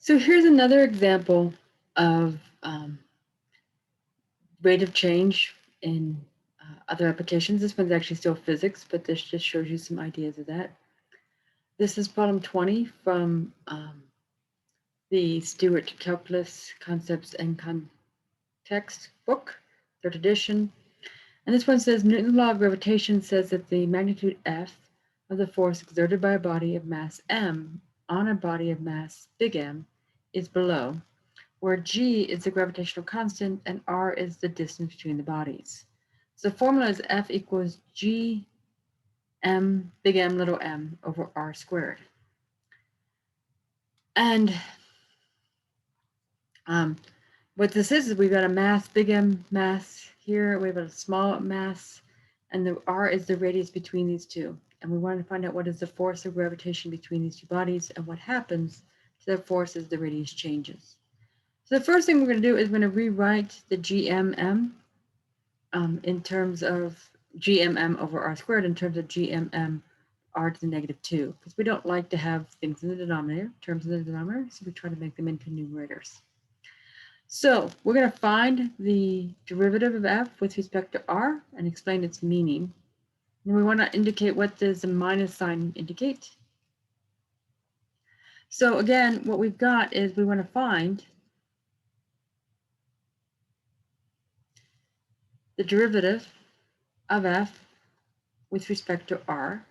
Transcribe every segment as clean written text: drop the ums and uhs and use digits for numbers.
So here's another example of rate of change in other applications. This one's actually still physics, but this just shows you some ideas of that. This is problem 20 from the Stewart Concepts and Context book, third edition. And this one says Newton's law of gravitation says that the magnitude F of the force exerted by a body of mass m on a body of mass big M is below, where g is the gravitational constant and r is the distance between the bodies. So the formula is F equals g m big M little m over r squared. And what this is we've got a mass, big M mass here, we have a small mass, and the r is the radius between these two. And we want to find out what is the force of gravitation between these two bodies and what happens to the force as the radius changes. So the first thing we're going to do is we're going to rewrite the GMM in terms of GMM over r squared in terms of GMM r to the negative 2, because we don't like to have things in the denominator, terms in the denominator, so we try to make them into numerators. So we're going to find the derivative of f with respect to r and explain its meaning. And we want to indicate what does the minus sign indicate. So again, what we've got is we want to find the derivative of f with respect to r.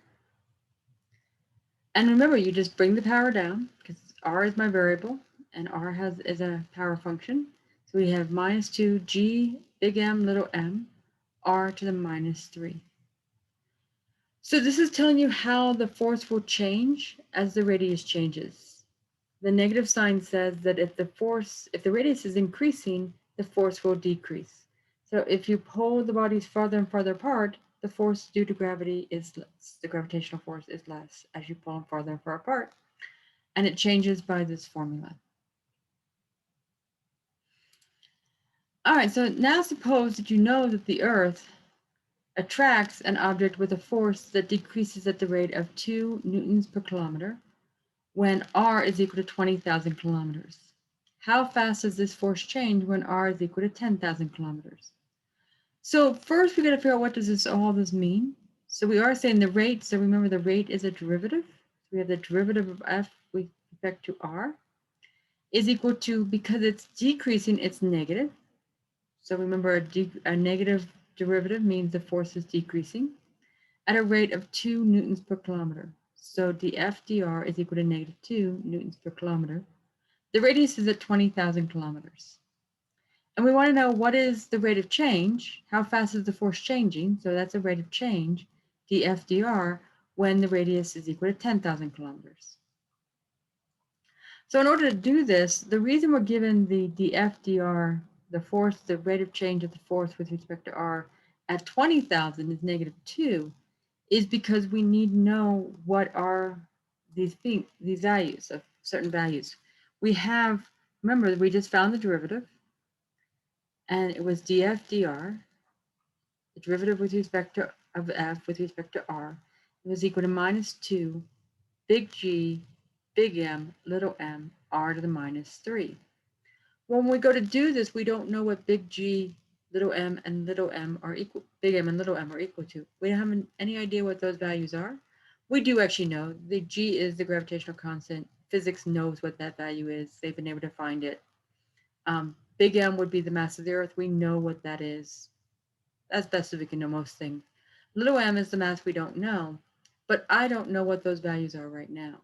And remember, you just bring the power down because r is my variable and r is a power function. So we have minus 2 g big M little m r to the minus 3. So this is telling you how the force will change as the radius changes. The negative sign says that if the radius is increasing, the force will decrease. So if you pull the bodies farther and farther apart, the force due to gravity is less. The gravitational force is less as you pull them farther and farther apart. And it changes by this formula. All right, so now suppose that you know that the Earth attracts an object with a force that decreases at the rate of 2 newtons per kilometer when r is equal to 20,000 kilometers. How fast does this force change when r is equal to 10,000 kilometers? So first we got to figure out what does all this mean. So we are saying the rate, so remember the rate is a derivative. We have the derivative of f with respect to r is equal to, because it's decreasing, it's negative. So remember a negative derivative means the force is decreasing at a rate of 2 newtons per kilometer. So df dr is equal to negative 2 newtons per kilometer. The radius is at 20,000 kilometers. And we want to know what is the rate of change, how fast is the force changing, so that's a rate of change, df dr, when the radius is equal to 10,000 kilometers. So in order to do this, the reason we're given the df dr, the force, the rate of change of the force with respect to r at 20,000 is negative 2, is because we need to know what are these values of certain values. We have, remember, we just found the derivative, and it was df dr, the derivative with respect to of f with respect to r, it was equal to minus 2 big G big M little m r to the minus 3. When we go to do this, we don't know what big G little m and little m are equal, big M and little m are equal to. We don't have any idea what those values are. We do actually know the G is the gravitational constant. Physics knows what that value is. They've been able to find it. Big M would be the mass of the Earth. We know what that is. As best as we can know most things. Little m is the mass we don't know, but I don't know what those values are right now.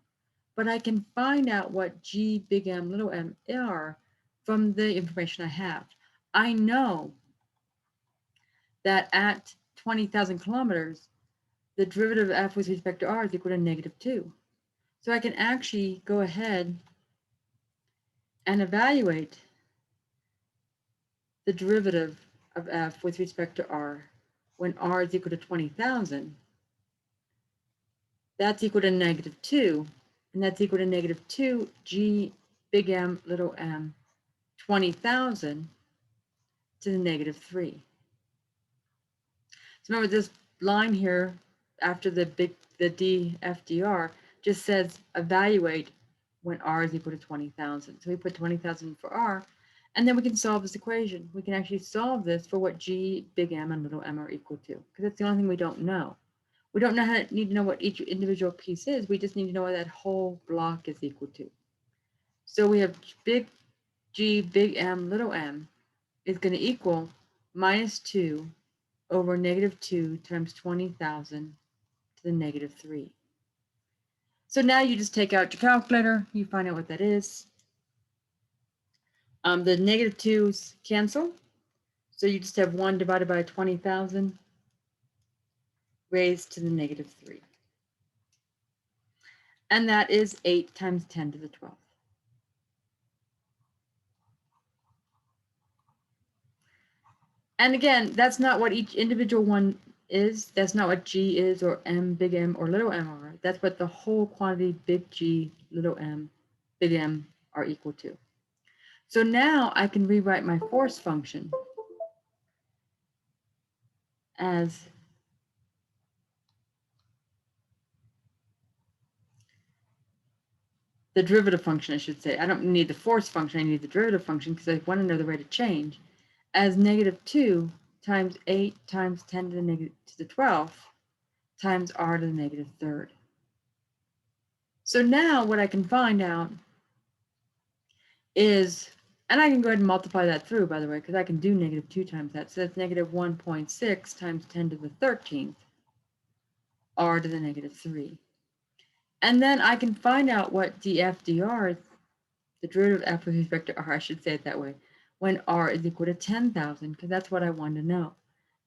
But I can find out what G big M little m are from the information I have. I know that at 20,000 kilometers, the derivative of f with respect to r is equal to negative 2. So I can actually go ahead and evaluate the derivative of f with respect to r when r is equal to 20,000. That's equal to negative 2, and that's equal to negative 2 G big M little m 20,000 to the negative 3. So remember this line here after the df dr just says evaluate when R is equal to 20,000. So we put 20,000 for R, and then we can solve this equation. We can actually solve this for what G, big M, and little m are equal to, because that's the only thing we don't know. We don't need to know what each individual piece is. We just need to know what that whole block is equal to. So we have big G, big M, little m is going to equal minus 2 over negative 2 times 20,000 to the negative 3. So now you just take out your calculator, you find out what that is. The negative 2's cancel. So you just have 1 divided by 20,000 raised to the negative 3. And that is 8 times 10 to the 12th. And again, that's not what each individual one is. That's not what G is, or M, big M, or little m are. That's what the whole quantity, big G, little m, big M, are equal to. So now I can rewrite my force function as the derivative function, I should say. I don't need the force function, I need the derivative function because I want to know the rate of change, as negative 2 times 8 times 10 to the 12th times r to the negative third. So now what I can find out is, and I can go ahead and multiply that through, by the way, because I can do negative 2 times that. So that's negative 1.6 times 10 to the 13th r to the negative 3. And then I can find out what df dr is, the derivative f with respect to r, I should say it that way, when r is equal to 10,000, because that's what I want to know.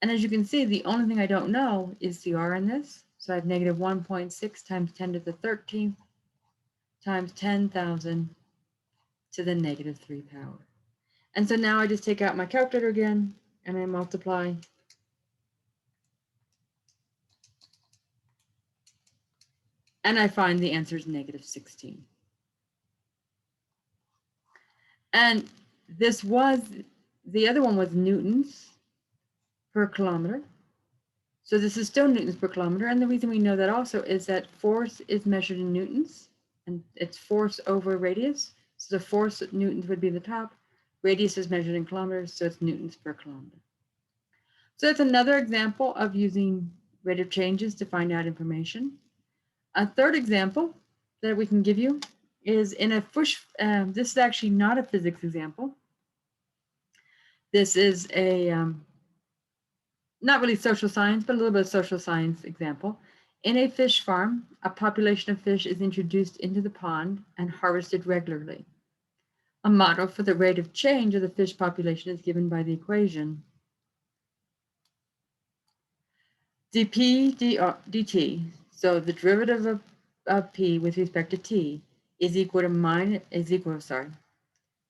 And as you can see, the only thing I don't know is the r in this. So I have negative 1.6 times 10 to the 13th times 10,000 to the negative 3 power. And so now I just take out my calculator again, and I multiply. And I find the answer is negative 16. And this was, the other one was newtons per kilometer. So this is still newtons per kilometer. And the reason we know that also is that force is measured in newtons, and it's force over radius. So the force newtons would be the top. Radius is measured in kilometers, so it's newtons per kilometer. So that's another example of using rate of changes to find out information. A third example that we can give you is in a this is actually not a physics example. This is a not really social science, but a little bit of social science example. In a fish farm, a population of fish is introduced into the pond and harvested regularly. A model for the rate of change of the fish population is given by the equation dp dt. So the derivative of p with respect to t is equal to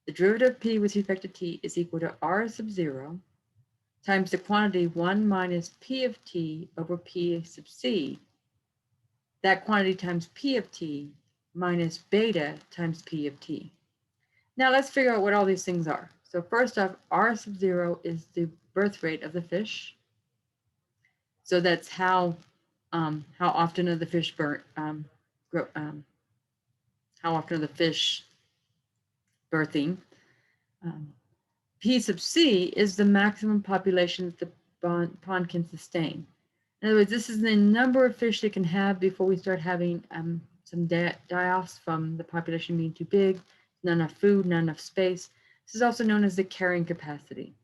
the derivative of p with respect to t is equal to r sub 0 times the quantity 1 minus p of t over p sub c. That quantity times p of t minus beta times p of t. Now let's figure out what all these things are. So first off, r sub 0 is the birth rate of the fish. So that's how often are the fish how often are the fish birthing. P sub c is the maximum population that the pond can sustain. In other words, this is the number of fish they can have before we start having some die-offs from the population being too big, not enough food, not enough space. This is also known as the carrying capacity.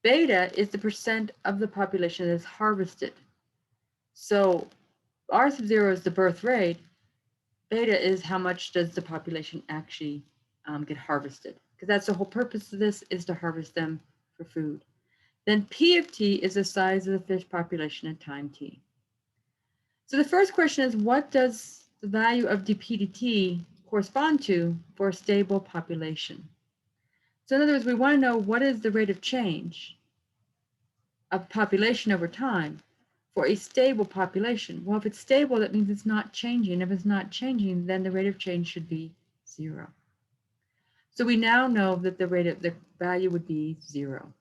Beta is the percent of the population that is harvested. So R sub 0 is the birth rate. Beta is how much does the population actually get harvested, because that's the whole purpose of this, is to harvest them for food. Then P of t is the size of the fish population at time t. So the first question is, what does the value of dp dt correspond to for a stable population? So in other words, we want to know what is the rate of change of population over time for a stable population. Well, if it's stable, that means it's not changing. If it's not changing, then the rate of change should be 0. So we now know that the value would be 0.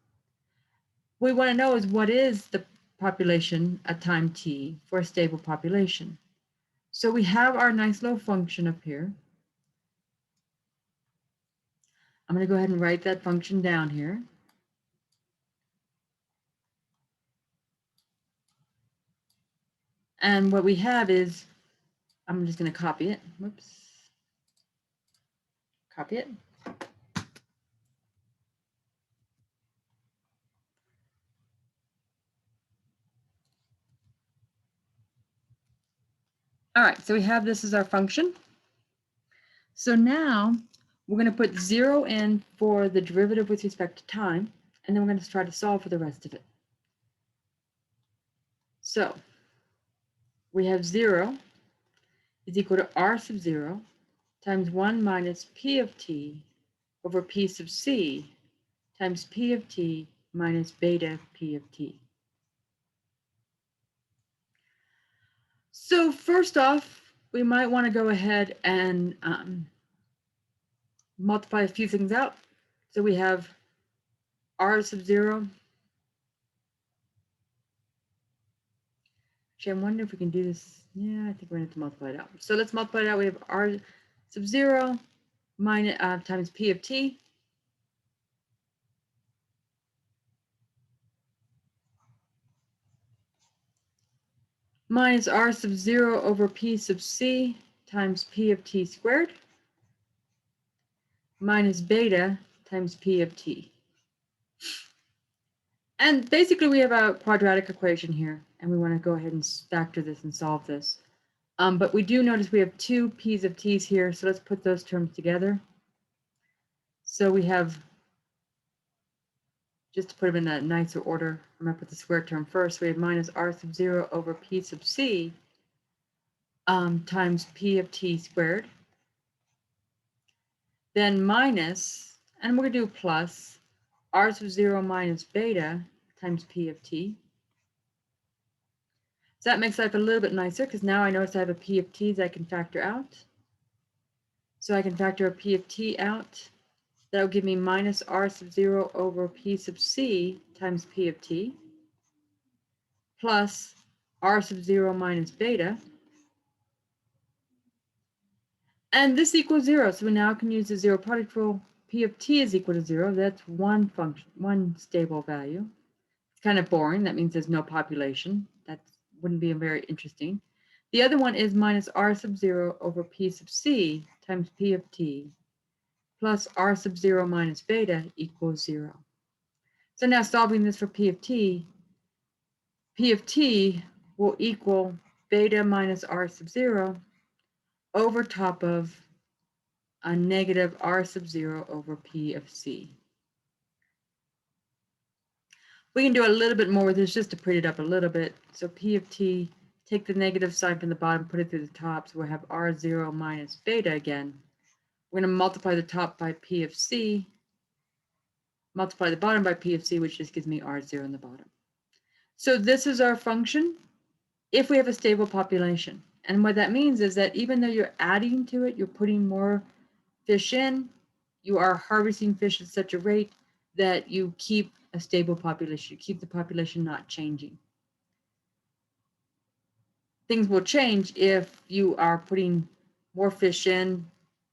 What we want to know is, what is the population at time t for a stable population? So we have our nice little function up here. I'm going to go ahead and write that function down here. And what we have is, I'm just going to copy it. Whoops. Copy it. All right, so we have this as our function. So now we're going to put 0 in for the derivative with respect to time, and then we're going to try to solve for the rest of it. So we have 0 is equal to r sub 0 times 1 minus p of t over p sub c times p of t minus beta p of t. So first off, we might want to go ahead and multiply a few things out. So we have r sub 0. Actually, I'm wondering if we can do this. Yeah, I think we're going to have to multiply it out. So let's multiply it out. We have r sub 0 minus, times p of t. Minus r sub 0 over p sub c times p of t squared minus beta times p of t. And basically we have a quadratic equation here, and we want to go ahead and factor this and solve this. But we do notice we have two p's of t's here, so let's put those terms together. So we have, just to put them in a nicer order, I'm going to put the square term first. We have minus r sub 0 over p sub c times p of t squared. Then minus, and we're going to do plus, r sub 0 minus beta times p of t. So that makes life a little bit nicer, because now I notice I have a p of t that I can factor out. So I can factor a p of t out. That will give me minus r sub 0 over p sub c times p of t plus r sub 0 minus beta. And this equals 0, so we now can use the zero product rule. P of t is equal to 0. That's one function, one stable value. It's kind of boring. That means there's no population. That wouldn't be very interesting. The other one is minus r sub 0 over p sub c times p of t plus r sub 0 minus beta equals 0. So now solving this for p of t will equal beta minus r sub 0 over top of a negative r sub 0 over p of c. We can do a little bit more with this just to pretty it up a little bit. So p of t, take the negative sign from the bottom, put it through the top, so we'll have r0 minus beta again. We're going to multiply the top by p of c, multiply the bottom by p of c, which just gives me r0 in the bottom. So this is our function if we have a stable population. And what that means is that even though you're adding to it, you're putting more fish in, you are harvesting fish at such a rate that you keep a stable population, you keep the population not changing. Things will change if you are putting more fish in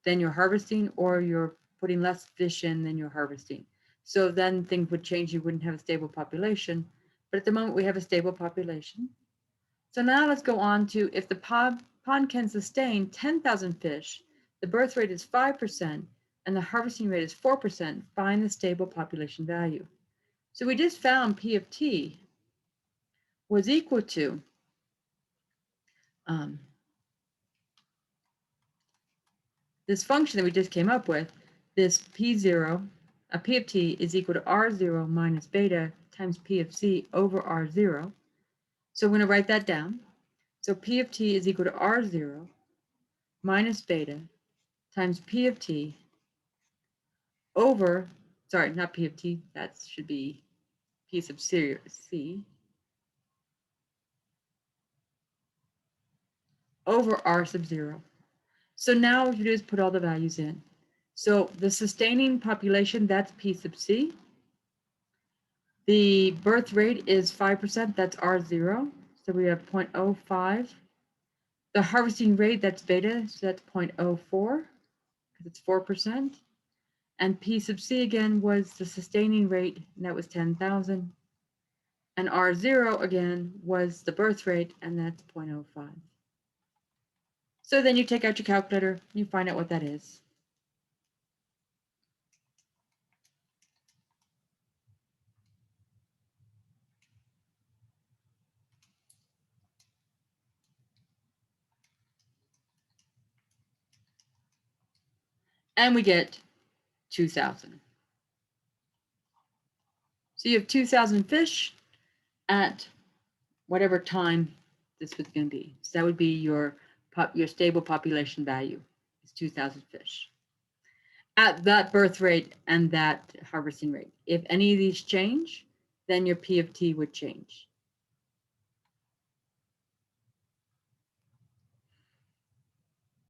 than you're harvesting, or you're putting less fish in than you're harvesting. So then things would change, you wouldn't have a stable population. But at the moment we have a stable population. So now let's go on to, if the pond can sustain 10,000 fish, the birth rate is 5%, and the harvesting rate is 4%, find the stable population value. So we just found P of T was equal to this function that we just came up with, this P0, P of T is equal to R0 minus beta times P of C over R0. So I'm going to write that down. So P of T is equal to R0 minus beta times P of T over, sorry, not P of T, that should be P sub C over R sub 0. So now what you do is put all the values in. So the sustaining population, that's P sub C. The birth rate is 5%, that's R0. So we have 0.05. The harvesting rate, that's beta, so that's 0.04, because it's 4%. And P sub C again was the sustaining rate, and that was 10,000. And R0 again was the birth rate, and that's 0.05. So then you take out your calculator, you find out what that is. And we get 2,000. So you have 2,000 fish at whatever time this was going to be. So that would be your stable population value is 2,000 fish at that birth rate and that harvesting rate. If any of these change, then your P of T would change.